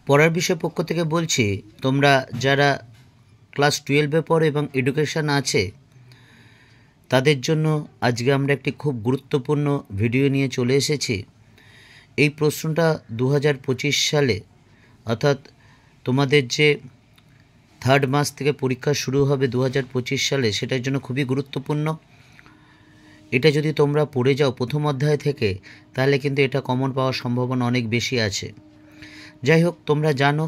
পড়ার বিষয় পক্ষ থেকে বলছি, তোমরা যারা ক্লাস 12-এ পড়ো এবং এডুকেশন আছে তাদের জন্য আজকে আমরা একটি খুব গুরুত্বপূর্ণ ভিডিও নিয়ে চলে এসেছি। এই প্রশ্নটা 2025 সালে অর্থাৎ তোমাদের যে 3rd মাস থেকে পরীক্ষা শুরু হবে 2025 সালে, সেটার জন্য খুবই গুরুত্বপূর্ণ। এটা যদি তোমরা পড়ে যাও প্রথম অধ্যায় থেকে, তাহলে কিন্তু এটা কমন পাওয়ার সম্ভাবনা অনেক বেশি আছে। যাই হোক, তোমরা জানো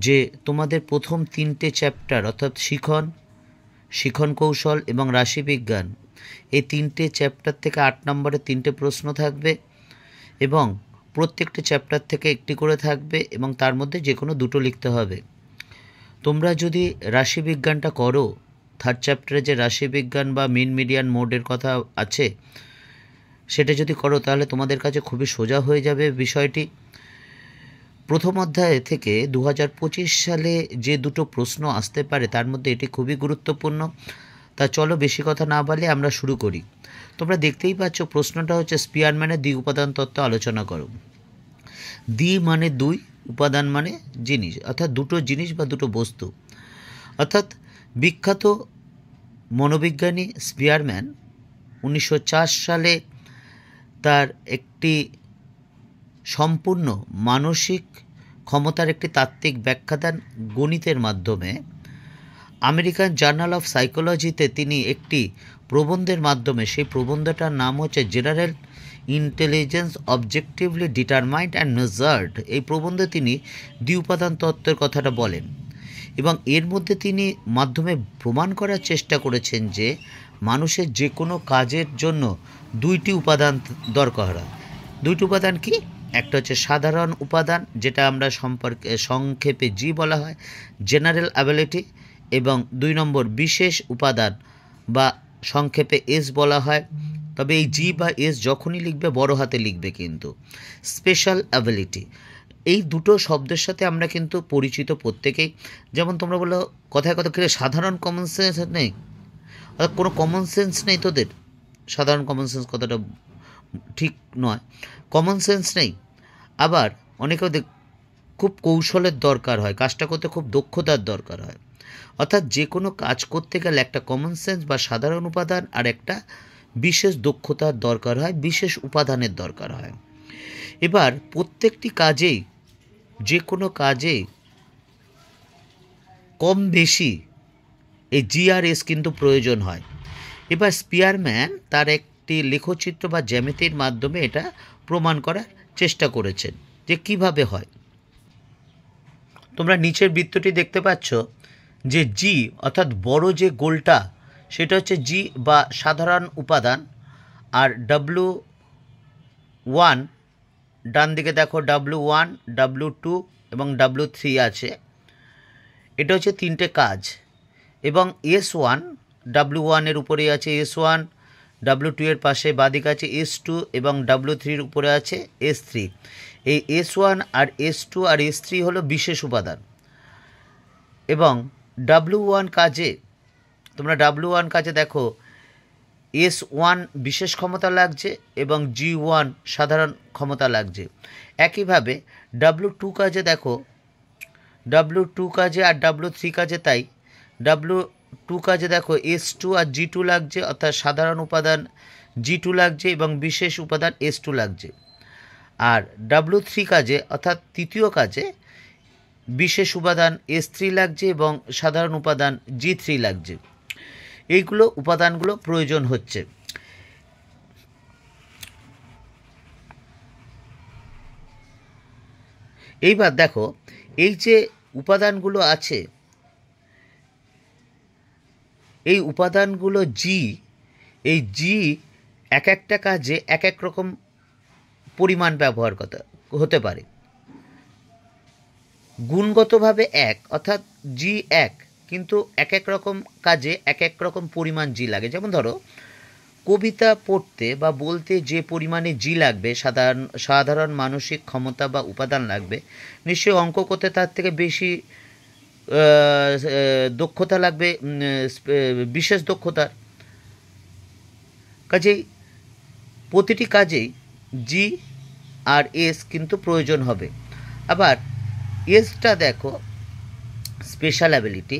যে তোমাদের প্রথম 3টে চ্যাপ্টার অর্থাৎ শিখন কৌশল এবং রাশিবিজ্ঞান, এই 3টে চ্যাপ্টার থেকে 8 নম্বরের 3টে প্রশ্ন থাকবে এবং প্রত্যেকটা চ্যাপ্টার থেকে একটি করে থাকবে এবং তার মধ্যে যে কোনো দুটো লিখতে হবে। তোমরা যদি রাশিবিজ্ঞানটা করো, 3rd চ্যাপ্টারে যে রাশিবিজ্ঞান বা মিন মিডিয়ান মোডের কথা আছে, সেটা যদি করো তাহলে তোমাদের কাছে খুবই সোজা হয়ে যাবে বিষয়টি। প্রথম অধ্যায় থেকে 2025 সালে যে দুটো প্রশ্ন আসতে পারে তার মধ্যে এটি খুবই গুরুত্বপূর্ণ। তা চলো বেশি কথা না বলে আমরা শুরু করি। তোমরা দেখতেই পাচ্ছ প্রশ্নটা হচ্ছে স্পিয়ারম্যানের দ্বি উপাদান তত্ত্ব আলোচনা করো। দ্বি মানে দুই, উপাদান মানে জিনিস, অর্থাৎ দুটো জিনিস বা দুটো বস্তু। অর্থাৎ বিখ্যাত মনোবিজ্ঞানী স্পিয়ারম্যান 1904 সালে তার একটি সম্পূর্ণ মানসিক ক্ষমতার একটি তাত্ত্বিক ব্যাখ্যা দেন গণিতের মাধ্যমে। আমেরিকান জার্নাল অফ সাইকোলজিতে তিনি একটি প্রবন্ধের মাধ্যমে, সেই প্রবন্ধটার নাম হচ্ছে general intelligence objectively determined and measured, এই প্রবন্ধে তিনি দ্বি উপাদান তত্ত্বের কথাটা বলেন এবং এর মধ্যে তিনি মাধ্যমে প্রমাণ করার চেষ্টা করেছেন যে মানুষের যে কোনো কাজের জন্য দুইটি উপাদান দরকার হয়। দুইটি উপাদান কি? একটা হচ্ছে সাধারণ উপাদান, যেটা আমরা সংক্ষেপে জি বলা হয়, জেনারেল অ্যাবিলিটি, এবং 2 নম্বর বিশেষ উপাদান বা সংক্ষেপে এস বলা হয়। তবে এই জি বা এস যখনই লিখবে বড় হাতে লিখবে, কিন্তু স্পেশাল অ্যাবিলিটি। এই দুটো শব্দের সাথে আমরা কিন্তু পরিচিত প্রত্যেকেই। যেমন তোমরা বলো কথায় কথা করে সাধারণ কমন সেন্স নেই, অর্থাৎ কোনো কমন সেন্স নেই তোদের। সাধারণ কমন সেন্স কথাটা ঠিক নয়, কমন সেন্স নেই। আবার অনেকেও খুব কৌশলের দরকার হয়, কাজটা করতে খুব দক্ষতার দরকার হয়। অর্থাৎ যে কোনো কাজ করতে গেলে একটা কমন সেন্স বা সাধারণ উপাদান আর একটা বিশেষ দক্ষতার দরকার হয়, বিশেষ উপাদানের দরকার হয়। এবার প্রত্যেকটি কাজেই, যে কোনো কাজেই কম বেশি এই জি আর এস কিন্তু প্রয়োজন হয়। এবার স্পিয়ারম্যান তার একটি লেখচিত্র বা জ্যামিতির মাধ্যমে এটা প্রমাণ করার চেষ্টা করেছেন যে কিভাবে হয়। তোমরা নিচের বৃত্তটি দেখতে পাচ্ছ যে জি অর্থাৎ বড় যে গোলটা, সেটা হচ্ছে জি বা সাধারণ উপাদান, আর W1 ডান দিকে দেখো W1, W2 এবং W3 আছে, এটা হচ্ছে 3টে কাজ। এবং S1, W1 এর উপরে আছে S1, W2 এর পাশে বাদিকে আছে S2 এবং W3 এর উপরে আছে S3। এই S1 আর S2 আর S3 হলো বিশেষ উপাদান। এবং W1 কাজে, তোমরা W1 কাজে দেখো S1 বিশেষ ক্ষমতা লাগছে এবং G1 সাধারণ ক্ষমতা লাগছে। একইভাবে W2 কাজে দেখো, W2 কাজে আর W3 কাজে তাই, W2 কাজে দেখো S2 আর G2 লাগছে, অর্থাৎ সাধারণ উপাদান G2 লাগছে এবং বিশেষ উপাদান S2 লাগছে। আর W3 কাজে অর্থাৎ তৃতীয় কাজে বিশেষ উপাদান S3 লাগছে এবং সাধারণ উপাদান G3 লাগছে। এইগুলো উপাদানগুলো প্রয়োজন হচ্ছে। এইবার দেখো এই যে উপাদানগুলো আছে, এই উপাদানগুলো জি, এই জি এক একটা কাজে এক এক রকম পরিমাণ ব্যবহার হতে পারে। গুণগতভাবে এক, অর্থাৎ জি এক, কিন্তু এক এক রকম কাজে এক এক রকম পরিমাণ জি লাগে। যেমন ধরো কবিতা পড়তে বা বলতে যে পরিমাণে জি লাগবে, সাধারণ মানসিক ক্ষমতা বা উপাদান লাগবে, নিশ্চয়ই অঙ্ক করতে তার থেকে বেশি দক্ষতা লাগবে, বিশেষ দক্ষতার। কাজেই প্রতিটি কাজেই জি আর এস কিন্তু প্রয়োজন হবে। আবার এজটা দেখো স্পেশাল অ্যাবিলিটি,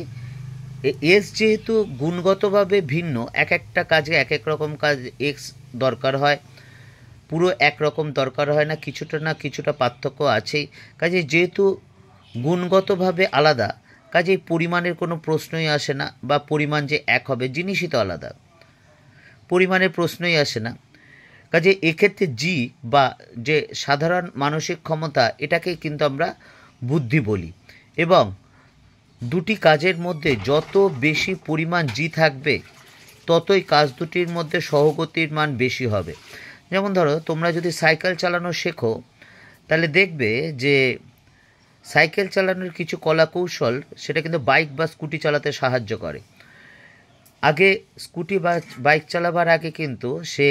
এজ যেহেতু গুণগতভাবে ভিন্ন, এক একটা কাজে এক এক রকম কাজ এক্স দরকার হয়, পুরো একরকম দরকার হয় না, কিছুটা পার্থক্য আছেই। কাজে যেহেতু গুণগতভাবে আলাদা, কাজেই পরিমাণের কোনো প্রশ্নই আসে না, বা পরিমাণ যে এক হবে, জিনিসই তো আলাদা, পরিমাণের প্রশ্নই আসে না। কাজে এক্ষেত্রে জি বা যে সাধারণ মানসিক ক্ষমতা, এটাকেই কিন্তু আমরা বুদ্ধি বলি। এবং দুটি কাজের মধ্যে যত বেশি পরিমাণ জি থাকবে, ততই কাজ দুটির মধ্যে সহগতির মান বেশি হবে। যেমন ধরো, তোমরা যদি সাইকেল চালানো শেখো, তাহলে দেখবে যে সাইকেল চালানোর কিছু কলা কৌশল, সেটা কিন্তু বাইক বা স্কুটি চালাতে সাহায্য করে। আগে স্কুটি বা বাইক চালাবার আগে কিন্তু সে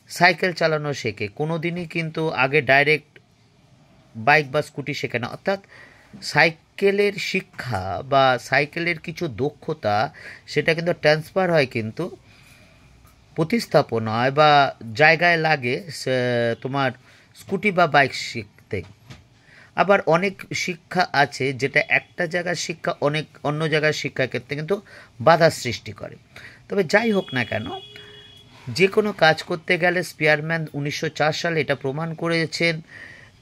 সাইকেল চালানো শেখে, কোনো দিনই কিন্তু আগে ডাইরেক্ট বাইক বা স্কুটি শেখে না। অর্থাৎ সাইকেলের শিক্ষা বা সাইকেলের কিছু দক্ষতা, সেটা কিন্তু ট্রান্সফার হয়, কিন্তু প্রতিস্থাপন হয় বা জায়গায় লাগে তোমার স্কুটি বা বাইক শিখতে। আবার অনেক শিক্ষা আছে যেটা একটা জায়গার শিক্ষা অন্য জায়গার শিক্ষার ক্ষেত্রে কিন্তু বাধার সৃষ্টি করে। তবে যাই হোক না কেন, যে কোনো কাজ করতে গেলে স্পিয়ারম্যান 1904 সালে এটা প্রমাণ করেছেন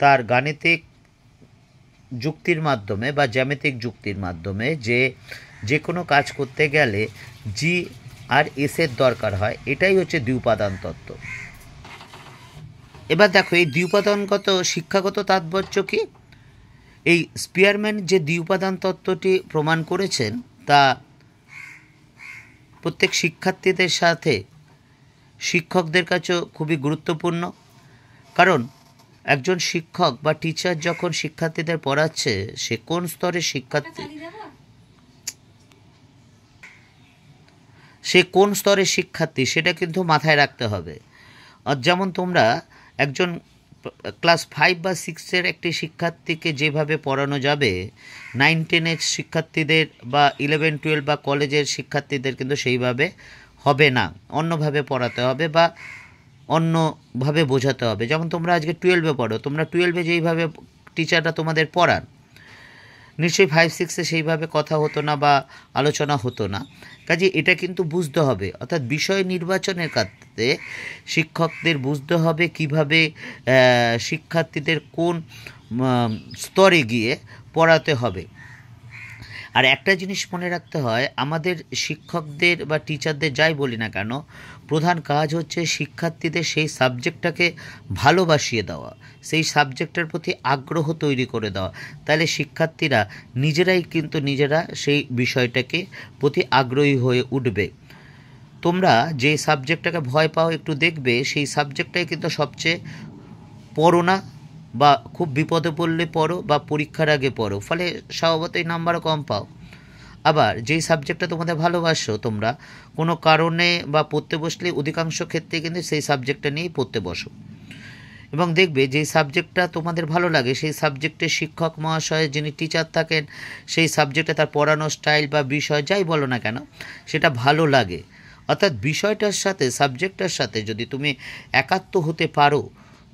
তার গাণিতিক যুক্তির মাধ্যমে বা জ্যামিতিক যুক্তির মাধ্যমে, যে কোনো কাজ করতে গেলে জি আর এসের দরকার হয়। এটাই হচ্ছে দ্বিউপাদান তত্ত্ব। এবার দেখো, এই দ্বিউপাদানগত শিক্ষাগত তাৎপর্য কী? এই স্পিয়ারম্যান যে দ্বিউপাদান তত্ত্বটি প্রমাণ করেছেন, তা প্রত্যেক শিক্ষার্থীদের সাথে শিক্ষকদের কাছেও খুবই গুরুত্বপূর্ণ। কারণ একজন শিক্ষক বা টিচার যখন শিক্ষার্থীদের পড়াচ্ছে, সে কোন স্তরের শিক্ষার্থী সেটা কিন্তু মাথায় রাখতে হবে। আর যেমন তোমরা একজন ক্লাস 5 বা 6-এর একটি শিক্ষার্থীকে যেভাবে পড়ানো যাবে, 9-10-এর শিক্ষার্থীদের বা 11-12 বা কলেজের শিক্ষার্থীদের কিন্তু সেইভাবে হবে না, অন্যভাবে পড়াতে হবে বা অন্যভাবে বোঝাতে হবে। যেমন তোমরা আজকে 12-এ পড়ো, তোমরা 12-এ যেইভাবে টিচাররা তোমাদের পড়ান, নিশ্চয়ই 5-6-এ সেইভাবে কথা হতো না বা আলোচনা হতো না। কাজে এটা কিন্তু বুঝতে হবে। অর্থাৎ বিষয় নির্বাচনের ক্ষেত্রে শিক্ষকদের বুঝতে হবে কিভাবে শিক্ষার্থীদের কোন স্তরে গিয়ে পড়াতে হবে। আর একটা জিনিস মনে রাখতে হয়, আমাদের শিক্ষকদের বা টিচারদের যাই বলি না কেন, প্রধান কাজ হচ্ছে শিক্ষার্থীদের সেই সাবজেক্টটাকে ভালোবাসিয়ে দেওয়া, সেই সাবজেক্টের প্রতি আগ্রহ তৈরি করে দেওয়া। তাহলে শিক্ষার্থীরা নিজেরা সেই বিষয়টাকে প্রতি আগ্রহী হয়ে উঠবে। তোমরা যে সাবজেক্টটাকে ভয় পাও, একটু দেখবে সেই সাবজেক্টটাই কিন্তু সবচেয়ে পড়ো না, বা খুব বিপদে পড়লে পড়ো বা পরীক্ষার আগে পড়ো, ফলে স্বভাবতই নাম্বারও কম পাও। আবার যেই সাবজেক্টটা তোমাদের ভালোবাসো, তোমরা কোনো কারণে বা পড়তে বসলে অধিকাংশ ক্ষেত্রে কিন্তু সেই সাবজেক্টটা নিয়েই পড়তে বসো। এবং দেখবে যেই সাবজেক্টটা তোমাদের ভালো লাগে, সেই সাবজেক্টের শিক্ষক মহাশয় যিনি টিচার থাকেন, সেই সাবজেক্টে তার পড়ানোর স্টাইল বা বিষয় যাই বলো না কেন, সেটা ভালো লাগে। অর্থাৎ বিষয়টার সাথে, সাবজেক্টটার সাথে যদি তুমি একাত্ম হতে পারো,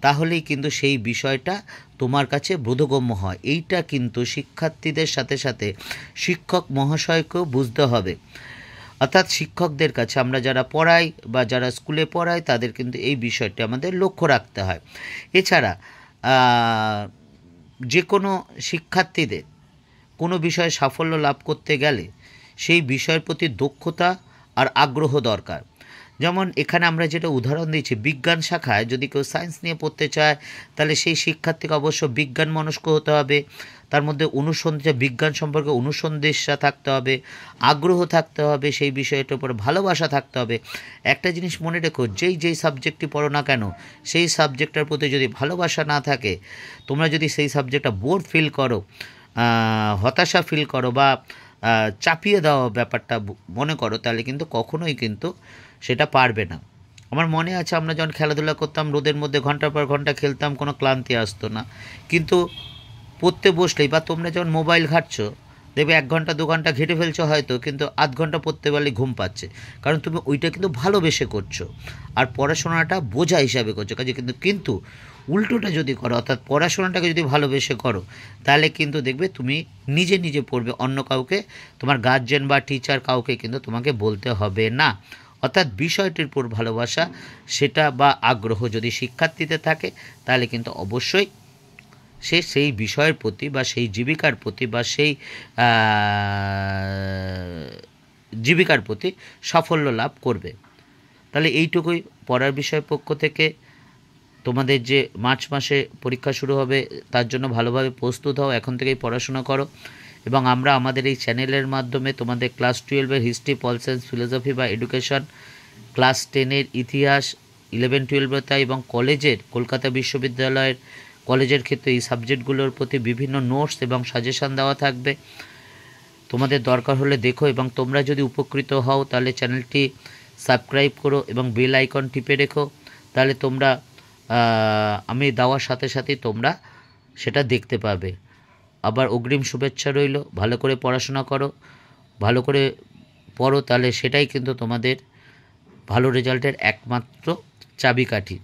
তাহলেই কিন্তু সেই বিষয়টা তোমার কাছে বোধগম্য হয়। এইটা কিন্তু শিক্ষার্থীদের সাথে সাথে শিক্ষক মহাশয়কেও বুঝতে হবে। অর্থাৎ শিক্ষকদের কাছে আমরা যারা পড়াই বা যারা স্কুলে পড়াই, তাদের কিন্তু এই বিষয়টি আমাদের লক্ষ্য রাখতে হয়। এছাড়া যে কোনো শিক্ষার্থীদের কোনো বিষয়ে সাফল্য লাভ করতে গেলে সেই বিষয়ের প্রতি দক্ষতা আর আগ্রহ দরকার। যেমন এখানে আমরা যেটা উদাহরণ দিচ্ছি, বিজ্ঞান শাখায় যদি কেউ সায়েন্স নিয়ে পড়তে চায়, তাহলে সেই শিক্ষার্থীকে অবশ্য বিজ্ঞান মনস্ক হতে হবে, তার মধ্যে বিজ্ঞান সম্পর্কে অনুসন্ধিৎসা থাকতে হবে, আগ্রহ থাকতে হবে, সেই বিষয়টার উপর ভালোবাসা থাকতে হবে। একটা জিনিস মনে রেখো, যেই সাবজেক্টটি পড়ো না কেন, সেই সাবজেক্টটার প্রতি যদি ভালোবাসা না থাকে, তোমরা যদি সেই সাবজেক্টটা বোর ফিল করো, হতাশা ফিল করো বা চাপিয়ে দেওয়া ব্যাপারটা মনে করো, তাহলে কিন্তু কখনোই কিন্তু সেটা পারবে না। আমার মনে আছে, আমরা যখন খেলাধুলা করতাম, রোদের মধ্যে ঘন্টার পর ঘন্টা খেলতাম, কোনো ক্লান্তি আসতো না। কিন্তু পড়তে বসলেই, বা তোমরা যখন মোবাইল ঘাঁটছো, দেখবে 1 ঘন্টা 2 ঘন্টা ঘেটে ফেলছো হয়তো, কিন্তু আধ ঘন্টা পড়তে পারলে ঘুম পাচ্ছে, কারণ তুমি ওইটা কিন্তু ভালোবেসে করছো আর পড়াশোনাটা বোঝা হিসাবে করছো। কাজে কিন্তু উল্টোটা যদি করো, অর্থাৎ পড়াশোনাটাকে যদি ভালোবেসে করো, তাহলে কিন্তু দেখবে তুমি নিজে নিজে পড়বে, অন্য কাউকে, তোমার গার্জেন বা টিচার কাউকে কিন্তু তোমাকে বলতে হবে না। অর্থাৎ বিষয়টির উপর ভালোবাসা সেটা বা আগ্রহ যদি শিক্ষার্থীতে থাকে, তাহলে কিন্তু অবশ্যই সে সেই বিষয়ের প্রতি বা সেই জীবিকার প্রতি বা সেই জীবিকার প্রতি সাফল্য লাভ করবে। তাহলে এইটুকুই পড়ার বিষয়ের পক্ষ থেকে। তোমাদের যে মার্চ মাসে পরীক্ষা শুরু হবে, তার জন্য ভালোভাবে প্রস্তুত হও, এখন থেকেই পড়াশোনা করো। এবং আমরা আমাদের এই চ্যানেলের মাধ্যমে তোমাদের ক্লাস 12-এর হিস্ট্রি, পল সায়েন্স, ফিলোসফি বা এডুকেশন, ক্লাস 10-এর ইতিহাস, 11-12 তাই, এবং কলেজের, কলকাতা বিশ্ববিদ্যালয়ের কলেজের ক্ষেত্রে এই সাবজেক্টগুলোর প্রতি বিভিন্ন নোটস এবং সাজেশান দেওয়া থাকবে। তোমাদের দরকার হলে দেখো, এবং তোমরা যদি উপকৃত হও তাহলে চ্যানেলটি সাবস্ক্রাইব করো এবং বেল আইকন টিপে রেখো, তাহলে তোমরা আমি দেওয়ার সাথে সাথেই তোমরা সেটা দেখতে পাবে। আবার অগ্রিম শুভেচ্ছা রইল। ভালো করে পড়াশোনা করো, ভালো করে পড়ো, তাহলে সেটাই কিন্তু তোমাদের ভালো রেজাল্টের একমাত্র চাবিকাঠি।